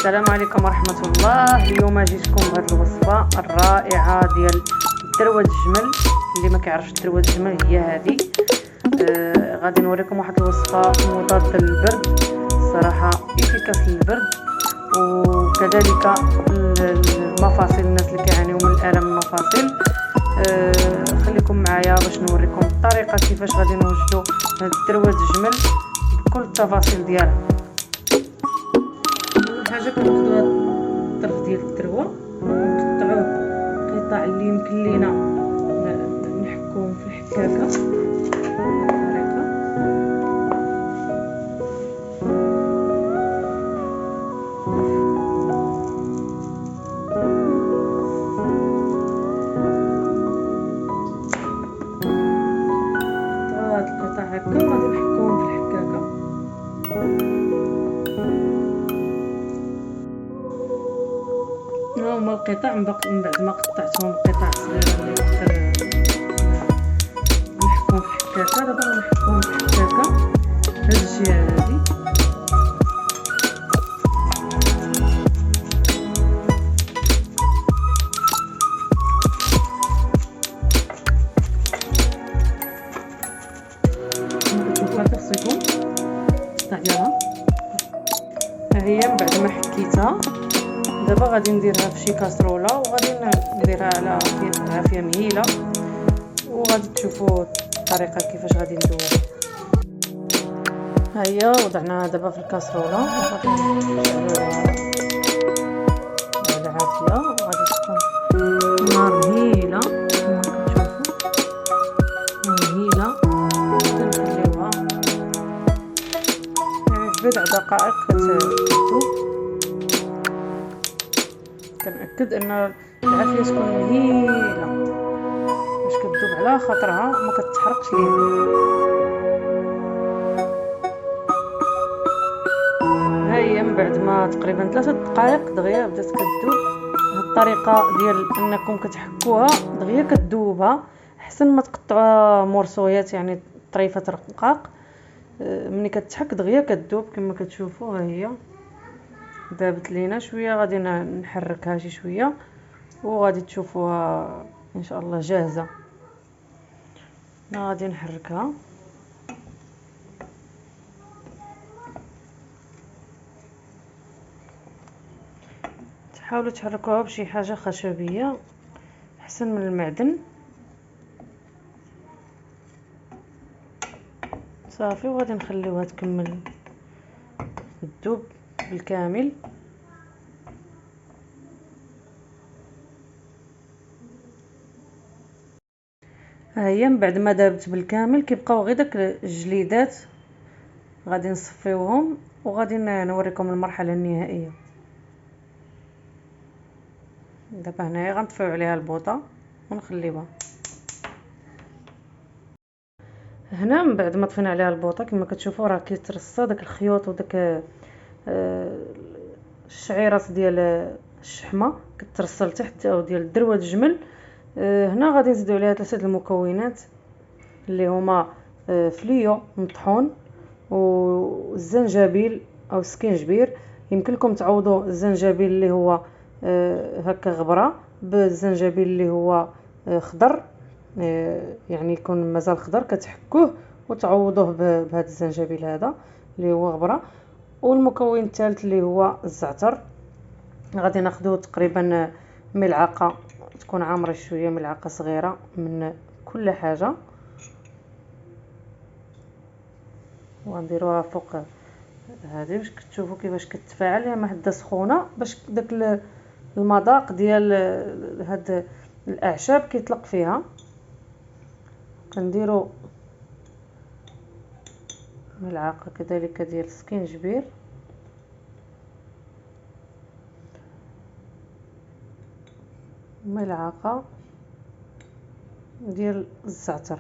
السلام عليكم ورحمة الله. اليوم جيتكم بهذه الوصفة الرائعة ديال الدروة الجمل. اللي ما كيعرفش الدروة الجمل هي هذه. غادي نوريكم واحد الوصفة مضادة للبرد، الصراحة افيكاس للبرد وكذلك المفاصل، الناس اللي كيعانيو من الالم المفاصل. خليكم معايا باش نوريكم الطريقة كيفاش غادي نوجدوا هاد الدروة الجمل بكل التفاصيل ديالها. حاجه كناخذوا الطرف ديال الدروه ونقطعوه قطع اللي يمكن لينا نحكوهم في الحكاكه بطريقه. هاد القطع هكا غادي نحكوهم في الحكاكه. هما القطع من بعد ما قطعتهم قطع صغيره اللي نقدر نحكوهم في الحكاكه. دابا غنحكوهم في الحكاكه هاد الجهه هادي. كما كتشوفوا هكا خصو يكون القطع ديالها. ها هي من بعد ما حكيتها دابا غادي نديرها في شي كاسرونه وغادي نديرها على عافيه مهيله، وغادي تشوفوا الطريقه كيفاش غادي ندوزها. ها هي وضعناها دابا في الكاسرونه وغادي نشعلوها على عافيه وغادي تكون النار مهيله كما كتشوفوا مهيله. كنخليوها يعني في بضع دقائق كتذوب. كنأكد ان العافيه تكون مهيله باش كتذوب على خاطرها ما كتحرقش لينا. ها هي من بعد ما تقريبا 3 دقائق دغيا بدات كتذوب. هاد الطريقه ديال انكم كتحكوها دغيا كتذوبها، احسن ما تقطعوها مرصويات يعني طريفات رقاق. ملي كتحك دغيا كتذوب كما كتشوفوا. ها هي ذابت لينا شويه، غادي نحركها شي شويه وغادي تشوفوها ان شاء الله جاهزه. غادي نحركها تحاولوا تحركوها بشي حاجه خشبيه احسن من المعدن. صافي وغادي نخليوها تكمل تذوب بالكامل. ها هي من بعد ما ذابت بالكامل كيبقاو غير داك الجليدات، غادي نصفيوهم وغادي نوريكم المرحله النهائيه. دابا هنايا غنطفيو عليها البوطه ونخليوها هنا. من بعد ما طفينا عليها البوطه كما كتشوفوا راه كيترصى داك الخيوط وداك الشعيرات ديال الشحمه كترصى لتحت او ديال الدروه الجمل. هنا غادي نزيدو عليها 3 المكونات اللي هما فليو مطحون والزنجبيل او السكينجبير. يمكن لكم تعوضوا الزنجبيل اللي هو هكا غبره بالزنجبيل اللي هو خضر، يعني يكون مازال خضر كتحكوه وتعوضوه بهذا الزنجبيل هذا اللي هو غبره. والمكون الثالث اللي هو الزعتر. غادي ناخذو تقريبا ملعقه تكون عامره شويه، ملعقه صغيره من كل حاجه، وغنديروها فوق هذه باش كتشوفوا كيفاش كتفاعل. هي محده سخونه باش داك المذاق ديال هاد الاعشاب كيطلق فيها. كنديروا ملعقه كذلك ديال السكينجبير، ملعقه ديال الزعتر.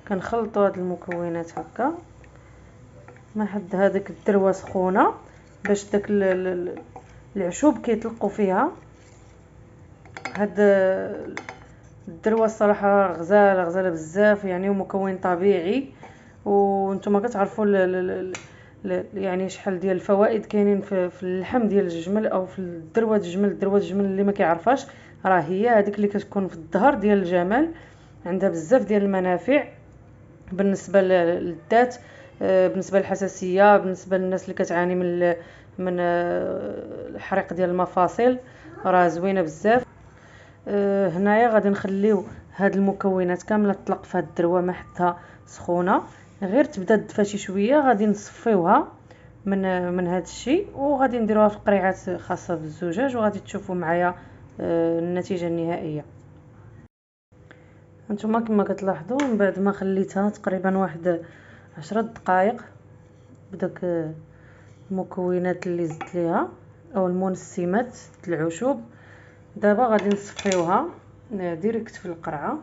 كنخلطوا هاد المكونات هكا محد هذيك الدروه سخونه باش داك العشوب كيطلقوا فيها. هاد الدروه الصراحه غزاله بزاف يعني، ومكون طبيعي وانتم كتعرفوا يعني شحال ديال الفوائد كاينين في اللحم ديال الجمل او في الدروه الجمل اللي ما كيعرفاش، راه هي هذيك اللي كتكون في الظهر ديال الجمل، عندها بزاف ديال المنافع بالنسبه للذات، بالنسبه للحساسيه، بالنسبه للناس اللي كتعاني من الحريق ديال المفاصل، راه زوينه بزاف. هنايا غادي نخليو هاد المكونات كامله تطلق في هاد الدروه ما حتى سخونه، غير تبدا تدفى شي شويه غادي نصفيوها من هاد الشيء، وغادي نديروها في قريعات خاصه بالزجاج، وغادي تشوفوا معايا النتيجه النهائيه. هانتوما كما كتلاحظوا من بعد ما خليتها تقريبا واحد 10 دقائق بداك المكونات اللي زدت ليها او المنسمات العشب، دابا غادي نصفيوها ديريكت في القرعه.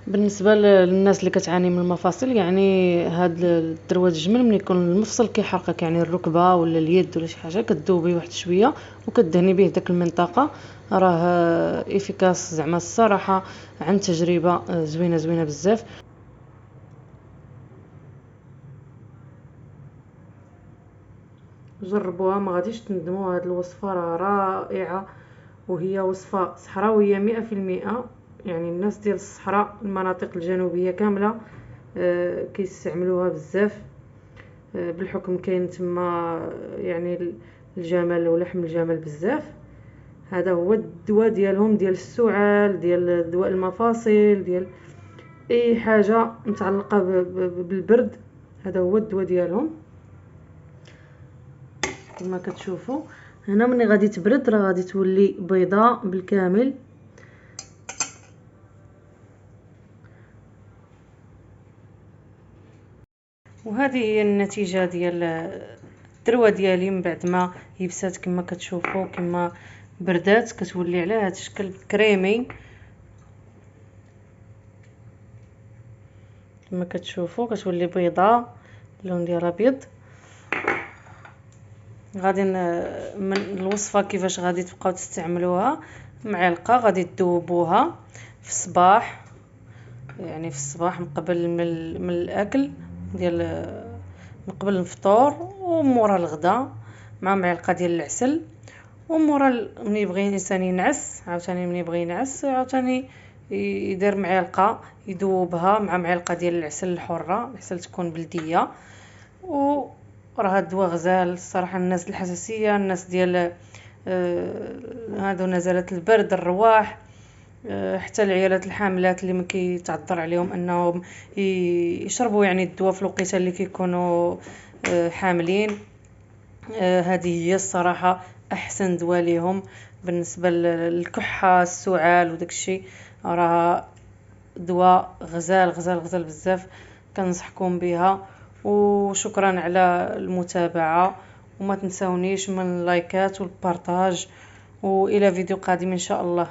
بالنسبه للناس اللي كتعاني من المفاصل، يعني هاد الدروه الجمل ملي يكون المفصل كيحرقك، يعني الركبه ولا اليد ولا شي حاجه، كذوبي واحد شويه وكدهني به داك المنطقه، راه افيكاس زعما الصراحه عن تجربه زوينه بزاف. جربوها ما غاديش تندموا، هاد الوصفه راه رائعه، وهي وصفه صحراويه 100%. يعني الناس ديال الصحراء المناطق الجنوبيه كامله كيستعملوها بزاف، بالحكم كاين تما يعني الجمل ولحم الجمل بزاف. هذا هو الدواء ديالهم، ديال السعال، ديال دواء المفاصل، ديال اي حاجه متعلقه بالبرد، هذا هو الدواء ديالهم. كما كتشوفوا هنا ملي غادي تبرد راه غادي تولي بيضاء بالكامل. وهذه هي النتيجه ديال الدروه ديالي من بعد ما يبسات. كما كتشوفوا كما بردات كتولي على هذا الشكل كريمي، كما كتشوفوا كتولي بيضاء، اللون ديالها ابيض. غادي من الوصفه كيفاش غادي تبقاو تستعملوها، معلقه غادي تذوبوها في الصباح، يعني في الصباح مقبل من الاكل ديال قبل الفطور ومورا الغداء، مع معلقه ديال العسل، ومورا ملي يبغي الانسان ينعس عاوتاني، ملي يبغي ينعس عاوتاني يدير معلقه يذوبها مع معلقه ديال العسل الحره، العسل تكون بلديه. وراه الدواء غزال الصراحه، الناس الحساسيه، الناس ديال هادو نزلات البرد، الرواح، حتى العيالات الحاملات اللي ما كيتعذر عليهم انهم يشربوا يعني الدواء في الوقيته اللي كيكونوا حاملين. هذه هي الصراحه احسن دواء ليهم بالنسبه للكحه السعال وداكشي، راه دواء غزال بزاف، كنصحكم بها. وشكرا على المتابعه، وما تنسونيش من اللايكات والبارطاج، والى فيديو قادم ان شاء الله.